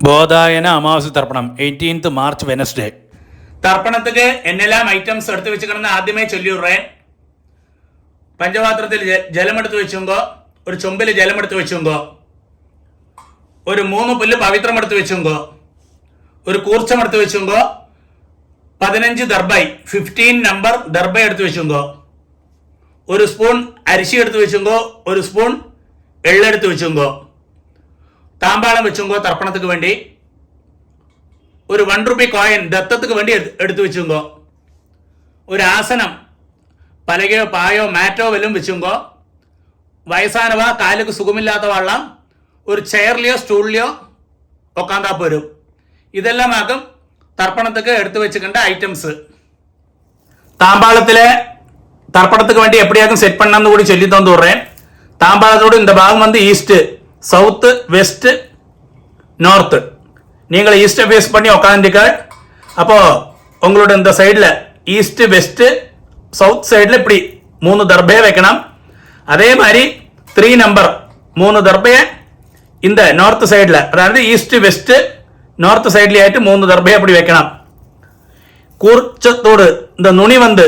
ബോധായന അമാവാസി തർപ്പണം 18th March Wednesday. തർപ്പണத்துக்கு എന്നെല്ലാം ഐറ്റംസ് എടുത്ത് വെച്ചിക്കണമെന്ന് ആദ്യമേ ചൊല്ലിയുറേ. പഞ്ചപാത്രത്തിൽ ജലമെടുത്ത് വെച്ചുങ്കോ, ഒരു ചൊമ്പിൽ ജലമെടുത്ത് വെച്ചുങ്കോ, ഒരു 3 പുല്ല് പവിത്രം എടുത്ത് വെച്ചുങ്കോ, ഒരു കൂർച്ചമെടുത്ത് വെച്ചുങ്കോ, 15 ദർബൈ 15 നമ്പർ ദർബൈ എടുത്ത് വെച്ചുങ്കോ, ഒരു സ്പൂൺ അരിശി എടുത്ത് വെച്ചുങ്കോ, ഒരു സ്പൂൺ എള്ളെടുത്ത് വെച്ചുങ്കോ, താമ്പാളം വെച്ചുങ്കോ, തർപ്പണத்துக்கு വേണ്ടി ഒരു 1 രൂപ കോയിൻ ദത്തத்துக்கு വേണ്ടി എടുത്തു വെച്ചുങ്കോ, ഒരു ആസനം പലകയോ പായോ മാറ്റോ വല്ലതും വെച്ചുങ്കോ, വയസ്സാനവ കാലുക്ക് സുഖമില്ലാത്ത വള്ളം ഒരു ചെയറിലെയോ സ്റ്റൂളിലെയോ ഉക്കാന്താ പോരും. ഇതെല്ലാം ആകും തർപ്പണத்துக்கு എടുത്തു വെച്ചിട്ടുണ്ട് ഐറ്റംസ്. താമ്പാളത്തിലെ தர்ப்பணத்துக்கு வேண்டி எப்படியாக்கும் செட் பண்ணான்னு கூட சொல்லி தந்து விடுறேன். தாம்பாளத்தோடு இந்த பாகம் வந்து ஈஸ்ட், சவுத்து, வெஸ்ட், நார்த்து. நீங்கள் ஈஸ்ட்டை ஃபேஸ் பண்ணி உட்காந்துருக்காள். அப்போது உங்களோட இந்த சைடில் ஈஸ்ட்டு, வெஸ்ட்டு, சவுத் சைடில் இப்படி 3 தர்பையை வைக்கணும். அதே மாதிரி 3 நம்பர் 3 தர்பையை இந்த நார்த்து சைடில், அதாவது ஈஸ்ட்டு, வெஸ்ட்டு, நார்த்து சைட்லேயாയിട്ട് 3 தர்பையை அப்படி வைக்கணும். கூர்ச்சத்தோடு இந்த நுனி வந்து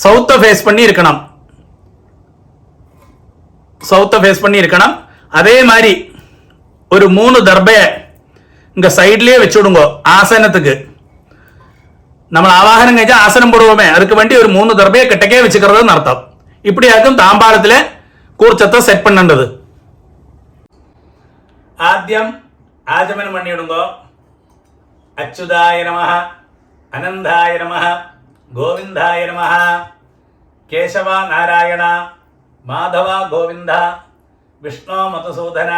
சவுத்தை ஃபேஸ் பண்ணி இருக்கணும், சவுத்தை ஃபேஸ் பண்ணி இருக்கணும். அதே மாதிரி ஒரு 3 தர்பையை இங்கே சைட்லேயே வச்சுடுங்கோ. ஆசனத்துக்கு நம்ம ஆவாகனம் കഴിച്ചാൽ ஆசனம் போடுவோமே, அதுக்கு வேண்டி ஒரு 3 தர்பையை கிட்டக்கே வச்சுக்கிறதுன்னு அர்த்தம். இப்படியாக்கும் தாம்பாளத்தில் കൂർച്ചത്തെ സെറ്റ് பண்ணേണ്ടது. ആദ്യം ആചമനം பண்ணிடுங்கோ. അച്യുതായ നമഃ, അനന്തായ നമഃ, ഗോവിന്ദായ നമഃ, കേശവ നാരായണ, മാധവ ഗോവിന്ദ, വിഷ്ണു മധുസൂദന,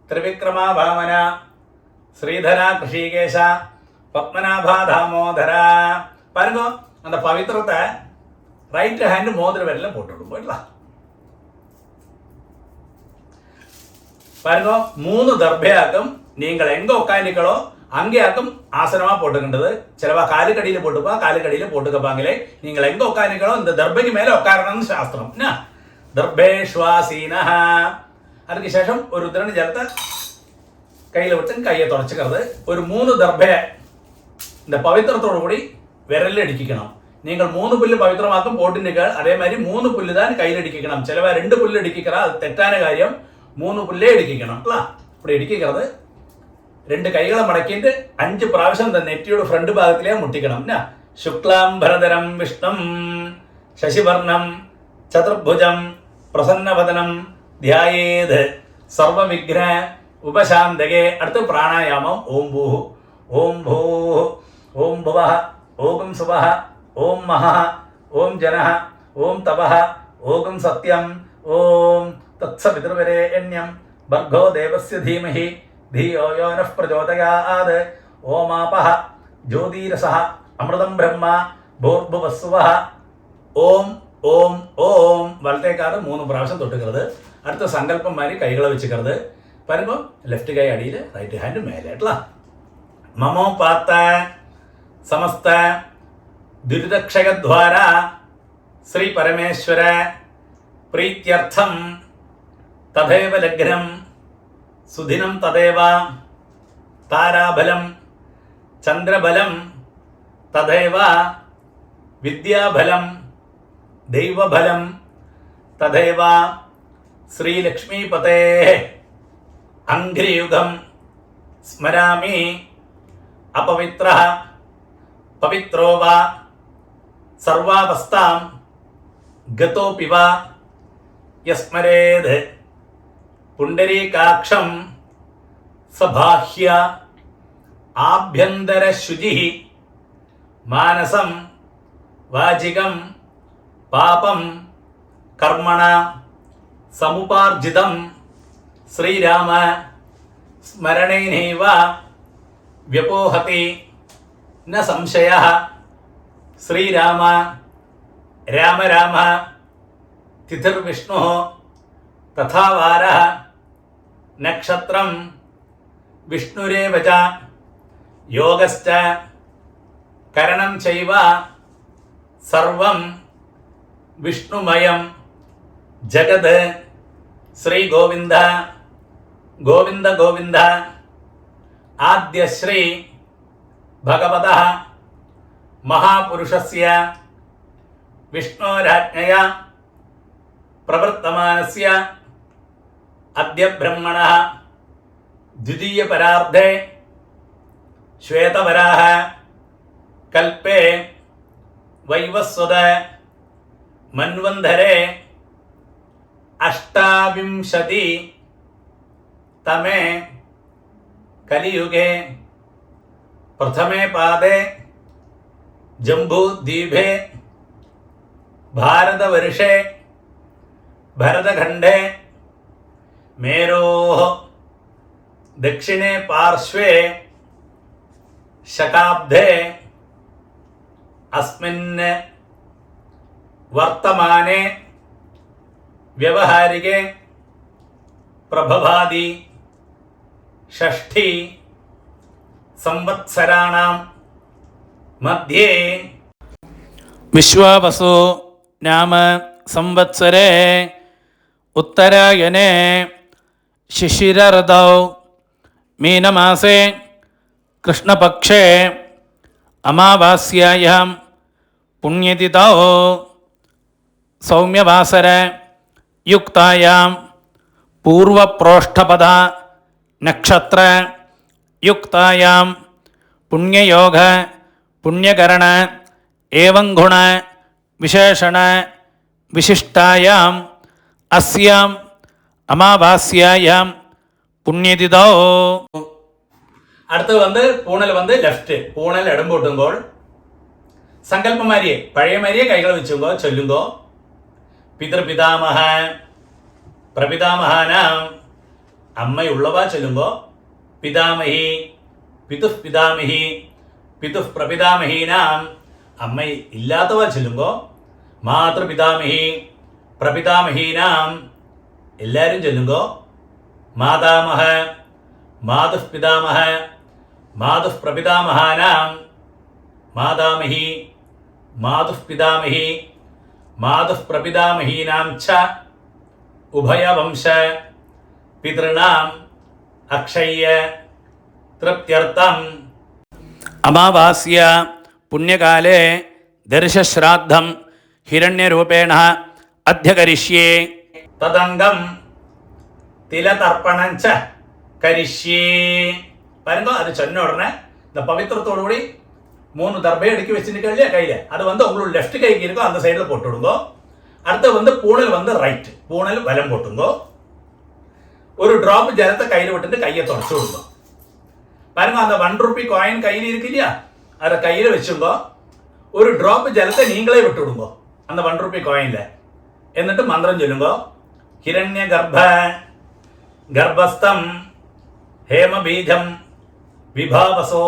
ത്രിവിക്രമ വാമന, ശ്രീധര ഋഷികേശ, പത്മനാഭ தாமோதர. பாருங்க, அந்த பவித்திரத்தை ரைட் ஹேண்ட் மோதிர விரல்ல போட்டுடும் போயிடலாம். பாருங்க, 3 தர்பையாக்கும் நீங்கள் எங்க உட்காந்துக்களோ அங்கேயாக்கும் ஆசனமா போட்டுக்கின்றது. சிலவா காலுக்கடியில் போட்டுப்பா, காலுக்கடியில் போட்டுக்கப்பாங்களே. நீங்கள் எங்க உட்காந்துக்களோ இந்த தர்பைக்கு மேலே உட்காரணும்னு சாஸ்திரம். என்ன தர்பேஷ்வாசீனா. அதுக்கு ശേഷം ഒരു ഉദ്രണ ജലത്തെ കയ്യിൽ വിട്ട് കയ്യെ തുടച്ചിക്കരുത്. ഒരു 3 ദർഭയെ இந்த പവിത്രത്തോടു കൂടി വിരലിലടിക്കണം. നിങ്ങൾ 3 പുല്ല് പവിത്രമാക്കും പോട്ടിനേക്കാൾ അതേമാതിരി 3 പുല്ല് താൻ കയ്യിലടിക്കണം. ചിലവ 2 പുല്ല് അടിക്കറ, അത് തെറ്റാന കാര്യം. 3 പുല്ലേ അടിക്കണം. അല്ല, ഇവിടെ അടിക്കരുത്. 2 കൈകളെ മടക്കിയിട്ട് 5 പ്രാവശ്യം നെറ്റിയുടെ ഫ്രണ്ട് ഭാഗത്തിലേ മുട്ടിക്കണം. ശുക്ലാംബരധരം വിഷ്ണും ശശിവർണം ചതുർഭുജം പ്രസന്നവദനം ധ്യായേത് സർവവിഘ്ന ഉപശാന്തകേ. അടുത്ത് പ്രാണായാമം. ഓം ഭൂ, ഓം ഭൂ, ഓം ഭുവ, ഓം സുവ, ഓം മഹ, ഓം ജന, ഓം തപ, ഓം സത്യം, ഓം തത്സവിതൃവരേണ്യം ഭർഗോ ദേവസ്യ ധീമഹി ധിയോ യോ നഃ പ്രചോദയാത്. ഓമാപഃ ജ്യോതിരസഃ അമൃതം ബ്രഹ്മ ഭൂർഭുവസ്സുവഃ. ഓം ഓം ഓം. വലത്തേക്കാറ് 3 പ്രാവശ്യം തൊട്ടുക്കരുത്. അടുത്ത സങ്കല്പം മാതിരി കൈകളെ വെച്ചിക്കരുത്. വരുമ്പോൾ ലെഫ്റ്റ് കൈ അടിയിൽ, റൈറ്റ് ഹാൻഡ് മേലെ. മമോ പാത്ത സമസ്ത ദുരിതക്ഷയദ്വാര ശ്രീ പരമേശ്വര പ്രീത്യർത്ഥം തഥൈവ ലഗ്നം സുദിനം തഥൈവ താരാബലം ചന്ദ്രബലം തഥൈവ വിദ്യാബലം ദൈവബലം തഥൈവ ശ്രീലക്ഷ്മീപതേ അംഘ്രിയുഗം സ്മരാമി അപവിത്ര പവിത്രോ വാ സർവാവസ്ഥാം ഗതോപി വാ യസ്മരേത് പുണ്ടരീകാക്ഷം സബാഹ്യ ആഭ്യന്തരശുചി മാനസം വാചികം പാപം കർമ്മണ സമുപാർജിതം ശ്രീരാമ സ്മരണേനൈവ വ്യപോഹതി ന സംശയഃ. ശ്രീരാമ രാമ രാമ തിഥിർവിഷ്ണുഃ തഥാ വാരഃ നക്ഷത്രം വിഷ്ണുരേവ ച യോഗശ്ച കരണം ചൈവ സർവം വിഷ്ണുമയം ജഗത്. ശ്രീ ഗോവിന്ദ ഗോവിന്ദ ഗോവിന്ദ आद्यश्री भगवतः महापुरुषस्य विष्णोराज्ञया प्रवर्तमानस्य अद्य ब्रह्मणः द्वितीयपरार्धे श्वेतवराह कल्पे वैवस्वत मन्वन्धरे अष्टाविंशति तमे कलियुगे प्रथमे पादे जम्बूद्वीपे भारतवर्षे भरतखण्डे मेरोः दक्षिणे पार्श्वे शकाब्दे अस्मिन् वर्तमाने व्यवहारिके प्रभवादि षष्ठी संवत्सराणां मध्ये विश्वावसु नाम संवत्सरे उत्तरायणे शिशिरऋतौ मीनमासे कृष्णपक्षे अमावास्यायां पुण्यतिथौ सौम्यवासर युक्तायां पूर्वप्रोष्ठपद नक्षत्र युक्तायां पुण्ययोग पुण्यकरण एवं गुण विशेषण विशिष्टायाम् अस्याम् अमावास्यायां पुण्यतिथौ അടുത്ത് വന്ന് പൂണൽ വന്ന് ലെഫ്റ്റ് പൂണൽ ഇടം പൊട്ടുമ്പോൾ സങ്കല്പമാരിയെ പഴയമാരിയെ കൈകൾ വെച്ചുങ്കോ ചൊല്ലുങ്കോ പിതൃപിതാമഹ പ്രപിതാമഹാനാം അമ്മയുള്ളവ ചൊല്ലുങ്കോ പിതാമഹി പിതുഃ പിതാമഹി പിതുഃ പ്രപിതാമഹീനാം അമ്മ ഇല്ലാത്തവ ചൊല്ലുങ്കോ മാതൃപിതാമഹി പ്രപിതാമഹീനാം എല്ലാവരും ചൊല്ലുങ്കോ മാതാമഹ മാതുഃ പിതാമഹ മാതുഃ പ്രപിതാമഹാനാം മാതാമഹി മാതുഃ പിതാമഹി മാതുഃ പ്രപിതാമഹീനാം ച ഉഭയവംശ പിതॄണാം അക്ഷയ്യ തൃപ്ത്യർത്ഥം अमावास्या पुण्यकाले दर्शश्राद्धं हिरण्यरूपेण अध्यकरिष्ये തദംഗം തിലതർപ്പണം ച കരിഷ്യേ വരുമ്പോ അത് சொன்ன உடனே இந்த பவித்திரத்தோடு கூடி 3 தர்பை எடுக்கி வச்சுருக்க இல்லையா கையில அது வந்து உங்களுக்கு லெஃப்ட் கைக்கு இருக்கோ அந்த சைடில் போட்டு விடுங்கோ. அடுத்து வந்து பூணல் வந்து ரைட் பூணல் வலம் போட்டுங்கோ. ஒரு டிராப் ஜலத்தை கையில் விட்டுட்டு கையை தொடச்சு விடுங்க. பாருங்க அந்த 1 ரூபி காயின் கையில் இருக்கு இல்லையா அதை கையில் வச்சுங்கோ. ஒரு டிராப் ஜலத்தை நீங்களே விட்டு விடுங்கோ அந்த 1 ரூபி காயின்ல. എന്നിട്ട് മന്ത്രം ചൊല്ലുങ്കോ. ഹിരണ്യ ഗർഭസ്ഥം ഹേമബീജം വിഭാവസോ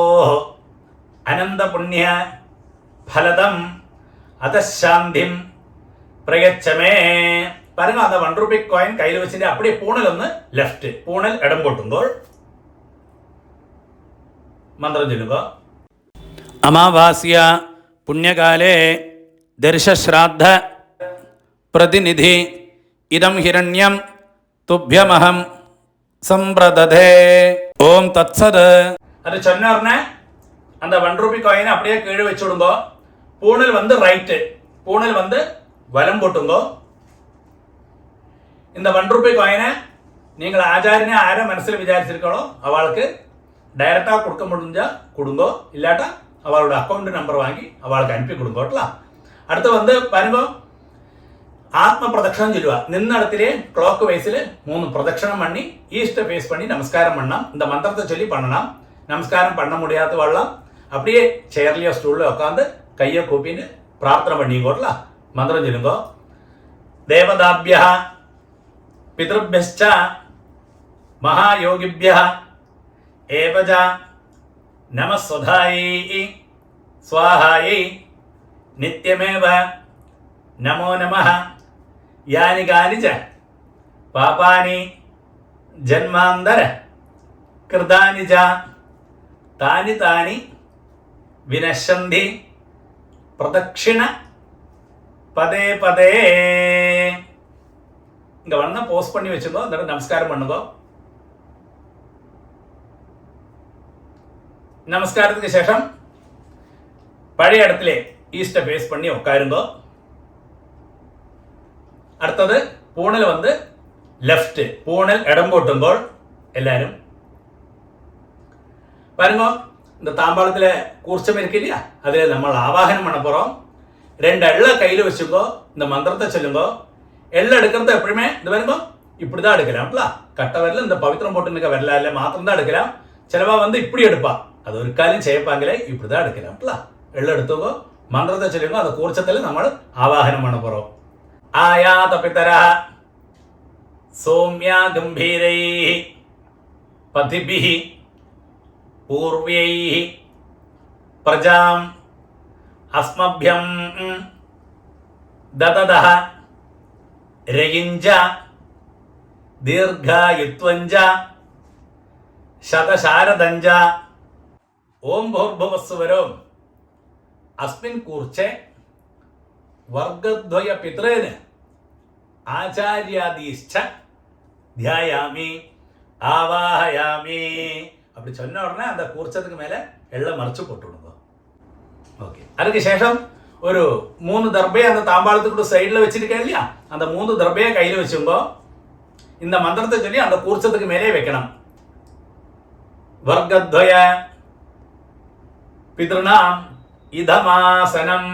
അനന്തപുണ്യ ഫലദം അതശാന്തിം പ്രയച്ഛമേ. பாருங்க அந்த 1 ரூபி காயின் கையில் வச்சுட்டு அப்படியே பூணல் ഒന്ന് ലെഫ്റ്റ് പൂണൽ ഇടം പൊട്ടുമ്പോൾ മന്ത്രം ചൊല്ലുക. अमावास्या पुण्यकाले दर्शश्राद्ध प्रतिनिधि इदं हिरण्यं तुभ्यमहं संप्रदधे ओम तत्सद. அது சொன்ன உடனே அந்த 1 ரூபி காயினை அப்படியே கீழே வச்சு விடுங்கோ. பூணல் வந்து ரைட்டு பூணல் வந்து வலம் போட்டுங்கோ. இந்த 1 ரூபி காயினை நீங்கள் ஆச்சாரியனை ஆரை மனசில் விசாரிச்சிருக்கோ அவளுக்கு டைரக்டாக கொடுக்க முடிஞ்சா கொடுங்கோ. இல்லாட்டா அவளோட அக்கௌண்ட் நம்பர் வாங்கி அவளுக்கு அனுப்பி கொடுங்கோட்டலாம். அடுத்து வந்து பாருங்க ஆத்ம பிரதட்சணம் சொல்லுவா. நின்ன இடத்திலே கிளாக் வைஸில் 3 பிரதட்சணம் பண்ணி ஈஸ்ட்டை ஃபேஸ் பண்ணி நமஸ்காரம் பண்ணலாம். இந்த மந்திரத்தை சொல்லி பண்ணலாம். நமஸ்காரம் பண்ண முடியாத வரலாம் அப்படியே சேர்லையோ ஸ்டூலில் உட்காந்து கையை கூப்பின்னு பிரார்த்தனை பண்ணிக்கோட்டலாம். மந்திரம் சொல்லுங்கோ. தேவதாபியா பிதృभ्यश्च महायोगिभ्यः एवच नमः स्वधायै स्वाहायै नित्यमेव नमो नमः. यानि कानि च पापानि जन्मान्तर कृतानि च तानि तानि विनश्यन्ति प्रदक्षिण पदे पदे. இங்கே வந்து போஸ்ட் பண்ணி வச்சுக்கோ. அந்த நமஸ்காரம் பண்ணுங்கோ. நமஸ்காரத்துக்கு ശേഷം പഴയ ഇടത്തിലെ ഈസ്റ്റ് ഫേസ് പണി ഉட்காരുമ്പോ അടുത്തത് പൂണൽ വന്ന് ലെഫ്റ്റ് പൂണൽ ഇടം പൊട്ടുമ്പോൾ എല്ലാരും பாருங்க இந்த தாம்பாளத்துல கூர்ச்சம் இருக்கு இல்லையா அதுல நம்ம ஆவாகனம் பண்ண போறோம். 2 எள்ள கையில வச்சுக்கோ. இந்த மந்திரத்தை சொல்லுங்க. எள்ள எடுக்கிறது எப்பவுமே இது பாருங்க இப்படிதான் எடுக்கலாம்ல. கட்ட வரல இந்த பவித்திரம் போட்டு வரல இல்ல மாத்திரம் தான் எடுக்கலாம். ചിലവ வந்து இப்படி எடுப்பா. அது ஒரு காரியம் செய்யப்பாங்களே இப்படிதான் எடுக்கலாம்ல. எள்ள எடுத்துக்கோ. மந்திரத்தை சொல்லுங்க. அந்த கூர்ச்சத்துல നമ്മൾ ആവാഹനം பண்ண போறோம். ആയാത പിതരഃ സൗമ്യ ഗംഭീരൈഃ പതിഭിഃ പൂർവ്യൈഃ പ്രജാം അസ്മഭ്യം ദദദഃ രയിഞ്ച ദീർഘായുത്വഞ്ച ശതശാരദഞ്ച ഓം ഭൂർഭുവസ്സുവരോം അസ്മിൻ കൂർച്ചെ വർഗദ്വയ പിതൃന് ആചാര്യാദീശ്ച ധ്യായാമി ആവാഹയാമി. அப்படி சொன்ன உடனே அந்த கூர்ச்சத்துக்கு மேல எல்லாம் மறைச்சு போட்டு விடுங்க. ஓகே, அதுக்கு சேஷம் ஒரு 3 தர்பையை அந்த தாம்பாளத்துக்கு சைடில் வச்சிருக்கேன் இல்லையா, அந்த 3 தர்பையை கையில் வச்சுங்கோ. இந்த மந்திரத்தை சொல்லி அந்த கூர்ச்சத்துக்கு மேலே வைக்கணும். வர்க்கத்வய பிதൃணாம் இதமாசனம்.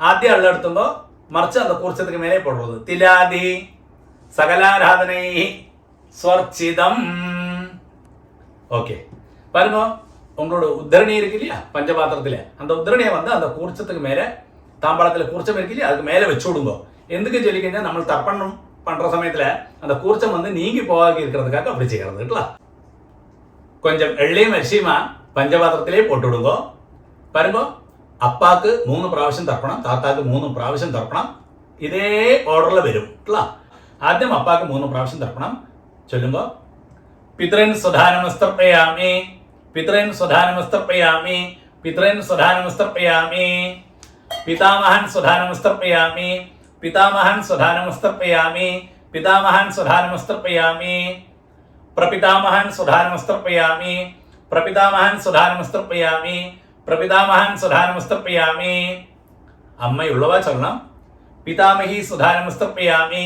ആദ്യം എള്ളെടുത്തുമ്പോ മറിച്ച് அந்த കൂർച്ചத்துக்கு மேலே போடுறது. திலாதி சகலாராதனை ஸ்வர்ச்சிதம். ஓகே பாருங்க, உங்களோட உத்தரணி இருக்கு இல்லையா பஞ்சபாத்திரத்துல, அந்த உத்தரணியை வந்து அந்த கூர்ச்சத்துக்கு மேல தாம்பாளத்துல கூர்ச்சம் இருக்கு இல்லையா அதுக்கு மேல வச்சு விடுங்க. எதுக்கு சொல்லி കഴിഞ്ഞാൽ നമ്മൾ தர்ப்பணம் பண்ற சமயத்துல அந்த கூர்ச்சம் வந்து நீங்கி போகாம இருக்கிறதுக்காக அப்படி செய்யறது. கொஞ்சம் எள்ளையும் அரிசியுமா പഞ്ചപാത്രത്തിലേ போட்டு விடுங்க. பாருங்க, അപ്പാക്ക് 3 പ്രാവശ്യം തർപ്പണം, താത്താക്ക് 3 പ്രാവശ്യം തർപ്പണം. ഇതേ ഓർഡറിൽ വരും. ആദ്യം അപ്പാക്ക് 3 പ്രാവശ്യം തർപ്പണം ചൊല്ലുമ്പോ പിതൃൻ സ്വധാനമസ്തർപ്പയാമി പിതൃൻ സ്വധാനമസ്തർപ്പയാമി പിതൃൻ സ്വധാനമസ്തർപ്പയാമി പിതാമഹൻ സ്വധാനമസ്തർപ്പയാമി പിതാമഹൻ സ്വധാനമസ്തർപ്പയാമി പിതാമഹൻ സ്വധാനമസ്തർപ്പയാമി പ്രപിതാമഹൻ സ്വധാനമസ്തർപ്പയാമി പ്രപിതാമഹൻ സ്വധാനമസ്തർപ്പയാമി പ്രപിതാമഹൻ സ്വധാനമസ്തർപ്പയാമി. അമ്മയുള്ളവ ചൊല്ലണം. പിതാമഹി സ്വധാനമസ്തർപ്പയാമി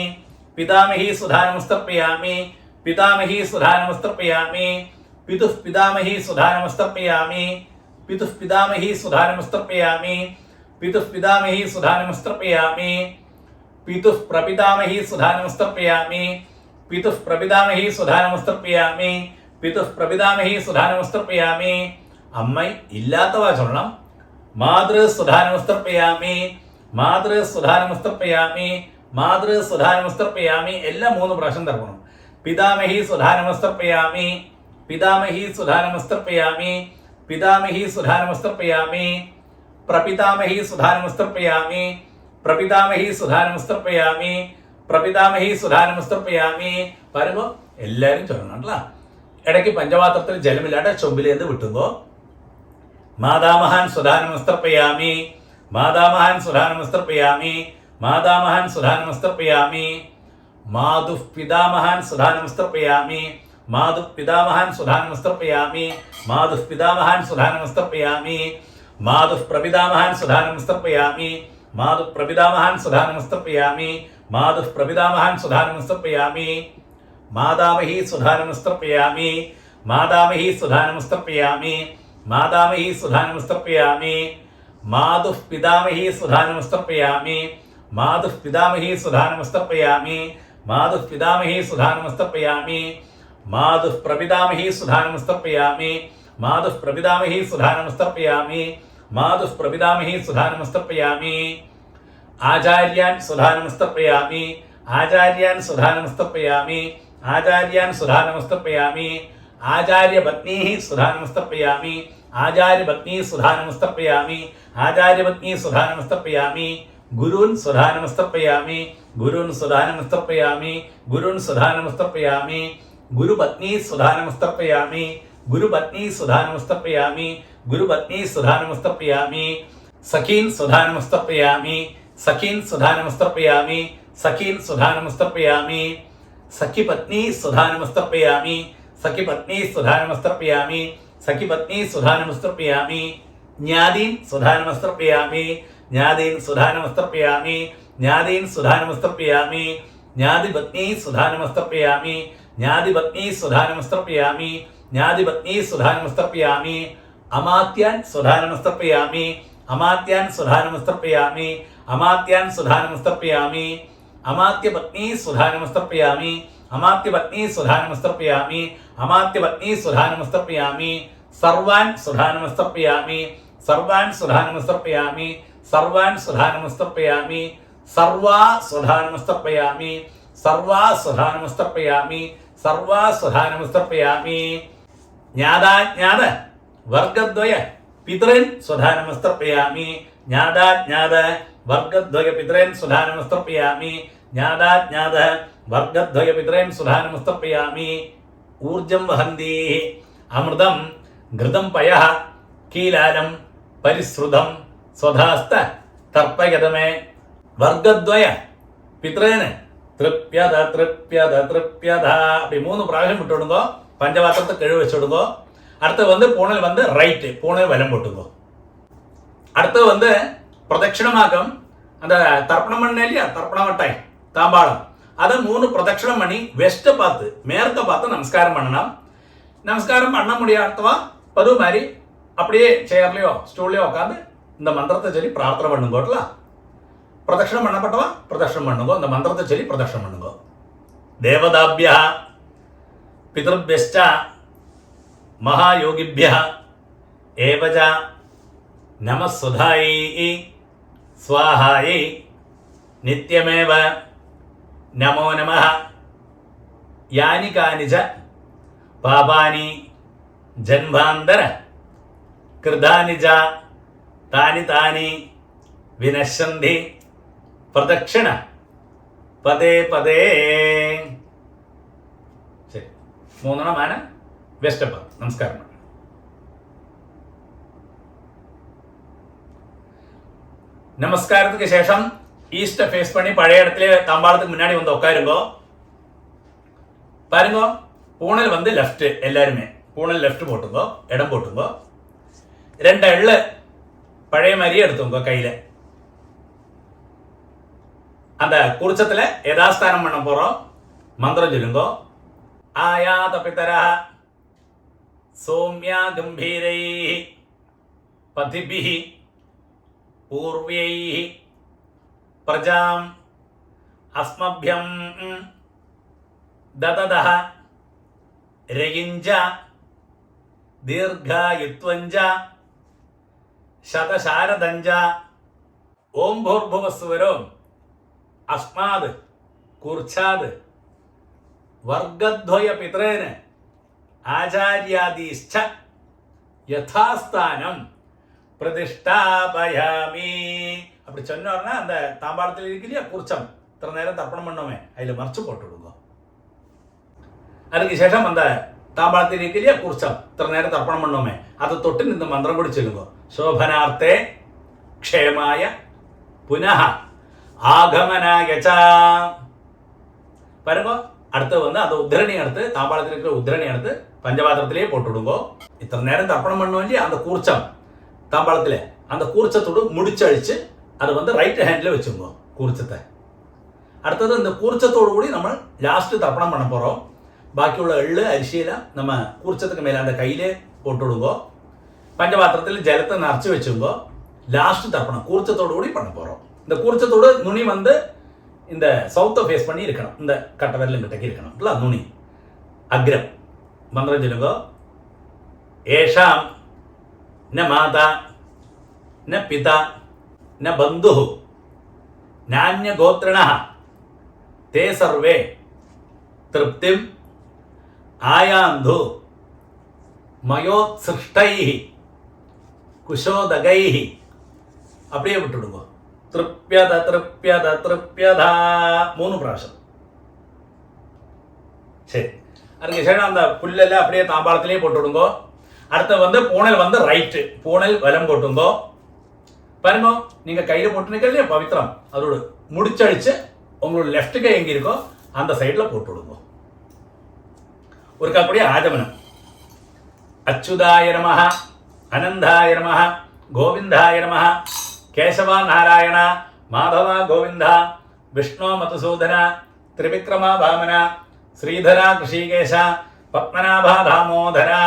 പിതാമഹി സ്വധാനമസ്തർപ്പയാമി പിതാമഹി സ്വധാനമസ്തർപ്പയാമി പിതുഃ പിതാമഹി സ്വധാനമസ്തർപ്പയാമി പിതുഃ പിതാമഹി സ്വധാനമസ്തർപ്പയാമി പിതുഃ പിതാമഹി സ്വധാനമസ്തർപ്പയാമി പിതുഃ പ്രപിതാമഹി സ്വധാനമസ്തർപ്പയാമി പിതുഃ പ്രപിതാമഹി സ്വധാനമസ്തർപ്പയാമി പിതുഃ പ്രപിതാമഹി സ്വധാനമസ്തർപ്പയാമി. അമ്മ ഇല്ലാത്തവ ചൊല്ലണം. മാതൃ സ്വധാനമസ്തർപ്പയാമി മാതൃ സ്വധാനമസ്തർപ്പയാമി മാതൃ സ്വധാനമസ്തർപ്പയാമി. എല്ലാം 3 പ്രാവശ്യം തർപ്പണം. പിതാമഹി സ്വധാനമസ്തർപ്പയാമി പിതാമഹി സ്വധാനമസ്തർപ്പയാമി പിതാമഹി സ്വധാനമസ്തർപ്പയാമി പ്രപിതാമഹി സ്വധാനമസ്തർപ്പയാമി പ്രപിതാമഹി സ്വധാനമസ്തർപ്പയാമി പ്രപിതാമഹി സ്വധാനമസ്തർപ്പയാമി. പറയുമ്പോ എല്ലാരും ചൊല്ലണം. ഇടയ്ക്ക് പഞ്ചപാത്രത്തിൽ ജലമില്ലാതെ ചൊമ്പിലേന്ന് വിട്ടുമ്പോ മാതാമഹാൻ സ്വധാനമസ്തർപ്പയാമി മാതാമഹാൻ സ്വധാനമസ്തർപ്പയാമി മാതാമഹാൻ സ്വധാനമസ്തർപ്പയാമി മാതുഃ പിതാമഹാൻ സ്വധാനമസ്തർപ്പയാമി മാതുഃ പിതാമഹാൻ സ്വധാനമസ്തർപ്പയാമി മാതുഃ പിതാമഹാൻ സ്വധാനമസ്തർപ്പയാമി മാതുഃ പ്രപിതാമഹാൻ സ്വധാനമസ്തർപ്പയാമി മാതുഃ പ്രപിതാമഹാൻ സ്വധാനമസ്തർപ്പയാമി മാതുഃ പ്രപിതാമഹാൻ സ്വധാനമസ്തർപ്പയാമി മാതാമഹി സ്വധാനമസ്തർപ്പയാമി മാതാമഹി സ്വധാനമസ്തർപ്പയാമി മാതാമഹി സ്വധാനമസ്തർപ്പയാമി മാതുഃ പിതാമഹി സ്വധാനമസ്തർപ്പയാമി മാതുഃ പിതാമഹി സ്വധാനമസ്തർപ്പയാമി മാതുഃ പിതാമഹി സ്വധാനമസ്തർപ്പയാമി മാതുഃ പ്രപിതാമഹി സ്വധാനമസ്തർപ്പയാമി മാതുഃ പ്രപിതാമഹി സ്വധാനമസ്തർപ്പയാമി മാതുഃ പ്രപിതാമഹി സ്വധാനമസ്തർപ്പയാമി. ആചാര്യാൻ സ്വധാനമസ്തർപ്പയാമി ആചാര്യാൻ സ്വധാനമസ്തർപ്പയാമി ആചാര്യാൻ സ്വധാനമസ്തർപ്പയാമി ആചാര്യപത്നീ സ്വധാനമസ്തർപ്പയാമി ആചാര്യപത്നീ സ്വധാനമസ്തർപ്പയാമി ആചാര്യപത്നീ സ്വധാനമസ്തർപ്പയാമി ഗുരുൻ സ്വധാനമസ്തർപ്പയാമി ഗുരുൻ സ്വധാനമസ്തർപ്പയാമി ഗുരുൻ സ്വധാനമസ്തർപ്പയാമി ഗുരുപത്നീ സ്വധാനമസ്തർപ്പയാമി ഗുരുപത്നീ സ്വധാനമസ്തർപ്പയാമി ഗുരുപത്നീ സ്വധാനമസ്തർപ്പയാമി സഖീൻ സ്വധാനമസ്തർപ്പയാമി സഖീൻ സ്വധാനമസ്തർപ്പയാമി സഖീൻ സ്വധാനമസ്തർപ്പയാമി സഖിപത്നീ സ്വധാനമസ്തർപ്പയാമി സഖിപത്നീ സ്വധാനമസ്തർപ്പയാമി സഖി പത്നി സുധാനമസ്തർപ്പയാമി ജ്ഞാതീൻ സുധാനമസ്തർപ്പയാമി ജ്ഞാതീൻ സുധാനമസ്തർപ്പയാമി ജ്ഞാതീൻ സുധാനമസ്തർപ്പയാമി ജ്ഞാതിപത്നി സുധാനമസ്തർപ്പയാമി ജ്ഞാതിപത്നി സുധാനമസ്തർപ്പയാമി ജ്ഞാതിപത്നി സുധാനമസ്തർപ്പയാമി അമാത്യാൻ സുധാനമസ്തർപ്പയാമി അമാത്യാൻ സുധാനമസ്തർപ്പയാമി അമാത്യാൻ സുധാനമസ്തർപ്പയാമി അമാത്യപത്നി സുധാനമസ്തർപ്പയാമി അമാത്യപത്നി സുധാനമസ്തർപ്പയാമി അമാത്യപത്നി സുധാനമസ്തർപ്പയാമി സർവാൻ സുധാനമസ്തർപ്പയാമി സർവാൻ സുധാനമസ്തർപ്പയാമി സർവാൻ സുധാനമസ്തർപ്പയാമി സർവാ സുധാനമസ്തർപ്പയാമി സർവാ സുധാനമസ്തർപ്പയാമി സർവാ സുധാനമസ്തർപ്പയാമി ജ്ഞാതാജ്ഞാത വർഗദ്വയ പിതൃൻ സുധാനമസ്തർപ്പയാമി ജ്ഞാതാജ്ഞാത വർഗദ്വയ പിതൃൻ സുധാനമസ്തർപ്പയാമി ജ്ഞാതാജ്ഞാത വർഗദ്വയ പിതൃൻ സുധാനമസ്തർപ്പയാമി ഊർജം വഹന്തി അമൃതം ഘൃതം പയഃ കീലാലം പരിശ്രുതം സ്വധാസ്ത തർപ്പയതമേ വർഗദ്വയ പിതൃന് തൃപ്യത തൃപ്യത തൃപ്യത அப்படி 3 പ്രാവശ്യം വിട്ടുവിടുங்க പഞ്ചപാത്രത്തെ കഴുകി വെച്ചിടുங்க അടുത്ത് வந்து பூணல் வந்து ரைட் பூணல் வலம் போட்டுங்க அடுத்து வந்து பிரதட்சிணமாக்கம் அந்த தர்ப்பணம் பண்ண இல்லையா தர்ப்பண மட்டாய் தாம்பாளம் அதை 3 பிரதட்சிணம் பண்ணி வெஸ்ட்டை பார்த்து மேற்க பார்த்து நமஸ்காரம் பண்ணணும் நமஸ்காரம் பண்ண முடியாதவா பது மாதிரி அப்படியே சேர்லையோ ஸ்டூல்லையோ உட்காந்து இந்த மந்திரத்தை சொல்லி பிரார்த்தனை பண்ணுங்கோட்டல பிரதட்சிணம் பண்ணப்பட்டவா பிரதட்சிணம் பண்ணுங்க இந்த மந்திரத்தை சொல்லி பிரதட்சிணம் பண்ணுங்க தேவதாபியா பிதൃഭ്യശ്ച മഹായോഗിഭ്യഃ ഏവച നമസ്സുധായൈ സ്വാഹായൈ നിത്യമേവ നമോ നമഃ യാനി കാനിച പാപാനി ജന്മാന്തര കൃതാനി ച താനി താനി വിനശ്യന്തി പ്രദക്ഷിണ പദേ പദേ ശരി 3 വെസ്റ്റപ്പ നമസ്കാരം நமஸ்காரத்துக்கு சேஷம் ஈஸ்ட ஃபேஸ் பண்ணி பழைய இடத்துல தாம்பாளத்துக்கு முன்னாடி வந்து உட்காருங்கோ பாருங்க பூணல் வந்து லெஃப்ட் எல்லாருமே பூணல் லெஃப்ட் போட்டுங்கோ இடம் போட்டுங்கோ 2 எள்ளு பழைய மாதிரியே எடுத்துங்கோ கையில அந்த குருச்சத்துல யதாஸ்தானம் பண்ண போறோம் மந்திரம் சொல்லுங்கோ ஆயாத பிதரா சௌமியா கம்பீரை பதிபிஹி பூர்வைஹி பிரஜாம் அஸ்மഭ്യം ദദദഃ രയിഞ്ച ദീർഘായുത്വഞ്ച ശതശാരദഞ്ച ഓം ഭൂർഭുവസ്സുവരോ അസ്മാദ് കൂർച്ഛാദ് വർഗദ്വയ പിതൃന് ആചാര്യാദീശ്ച യഥാസ്ഥാനം പ്രതിഷ്ഠാപയാമി அப்படி சொன்னோம்னா அந்த தாம்பாளத்தில் இருக்கலையா கூர்ச்சம் இத்தனை நேரம் தர்ப்பணம் பண்ணோமே அதில் மறைச்சு போட்டு விடுங்க அதுக்கு சேஷம் அந்த தாம்பாளத்தில் இருக்கலையா கூர்ச்சம் இத்தனை நேரம் தர்ப்பணம் பண்ணோமே அதை தொட்டு இந்த மந்திரம் கூட சொல்லுங்க ശോഭനാർത്ഥേ ക്ഷേമായ പുനഃ ആഗമനായ ച பாருங்க அடுத்து வந்து அந்த உத்திரணி எடுத்து தாம்பாளத்தில் இருக்கிற உத்திரணி எடுத்து பஞ்சபாத்திரத்திலேயே போட்டு விடுங்க இத்தனை நேரம் தர்ப்பணம் பண்ணுவோம் இல்லையா அந்த கூர்ச்சம் தாம்பாளத்தில் அந்த கூர்ச்சத்தோடு முடிச்சழிச்சு அதை வந்து ரைட் ஹேண்டில் வச்சுங்க கூர்ச்சத்தை அடுத்தது இந்த கூர்ச்சத்தோடு கூடி நம்ம லாஸ்ட்டு தர்ப்பணம் பண்ண போகிறோம் பாக்கியுள்ள எள்ளு அரிசியெல்லாம் நம்ம கூர்ச்சத்துக்கு மேலே அந்த கையிலே போட்டு விடுங்க பஞ்சபாத்திரத்தில் ஜலத்தை நிறச்சி வச்சுங்க லாஸ்ட் தர்ப்பணம் கூர்ச்சத்தோடு கூடி பண்ண போகிறோம் இந்த கூர்ச்சத்தோடு நுனி வந்து இந்த சவுத்தை ஃபேஸ் பண்ணி இருக்கணும் இந்த கட்டை விரலும் கிட்டக்கு இருக்கணும் இல்லை நுனி அக்ரம் மந்திரம் சொல்லுங்க ஏஷாம் ந மாதா ந பிதா ந பந்து நானிய கோத்ரண தே சர்வே திருப்திம் ஆயாந்து மயோத்சிருஷ்டை குஷோதகை அப்படியே விட்டுடுங்க திருப்யத திருப்யத திருப்யதா 3 പ്രാവശ്യം சரி அதுக்கு சரி அந்த புல்லெல்லாம் அப்படியே தாம்பாளத்திலேயே போட்டுடுங்க அடுத்து வந்து பூணல் வந்து ரைட்டு பூணல் வலம் போட்டுங்க பாருங்க நீங்க கையில போட்டு நிற்கலையே பவித்திரம் அதோட முடிச்சழிச்சு உங்களோட லெஃப்ட் கை எங்க இருக்கோ அந்த சைட்ல போட்டு விடுங்க ஒரு அப்படியே ஆஜமனம் அச்சுதாய நமः அனந்தாய நமः கோவிந்தாய நமः கேசவா நாராயண மாதவா கோவிந்தா விஷ்ணு மதுசூதன திரிவிக்ரமா வாமன ஸ்ரீதரா கிருஷிகேஷ பத்மநாபா தாமோதரா.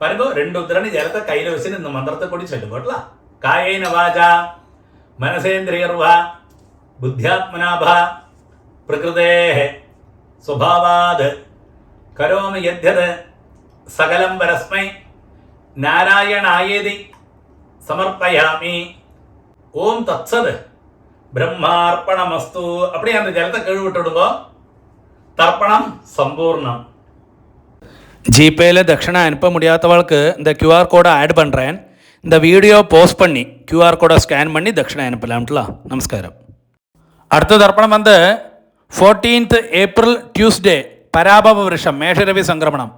பாருங்க, 2 உத்திரணி ஜலத்தை கையில் வச்சுன்னு இந்த மந்திரத்தை கூடி சொல்லு போட்டலாம். காயேன வாചா മനസേന്ദ്രിയർവാ ബുദ്ധ്യാത്മനാഭാ പ്രകൃതേഃ സ്വഭാവാത് കരോമി യദ്യത് സകലം പരസ്മൈ നാരായണായേതി സമർപ്പയാമി. ஓம் தத்சத் பிரம்மார்ப்பணமஸ்து. அப்படியே அந்த ஜலத்தை கழுவி விட்டுடுங்க. தர்ப்பணம் சம்பூர்ணம். ஜிபேயில் தட்சிணை அனுப்ப முடியாதவளுக்கு இந்த கியூஆர் கோடை ஆட் பண்ணுறேன். இந்த வீடியோ போஸ்ட் பண்ணி கியூஆர் கோடை ஸ்கேன் பண்ணி தட்சிணை அனுப்பலாம்ட்டலாம். நமஸ்காரம். அடுத்த தர்ப்பணம் வந்து 14th April டியூஸ்டே பராபவ வருஷம் மேஷரவி சங்கிரமணம்.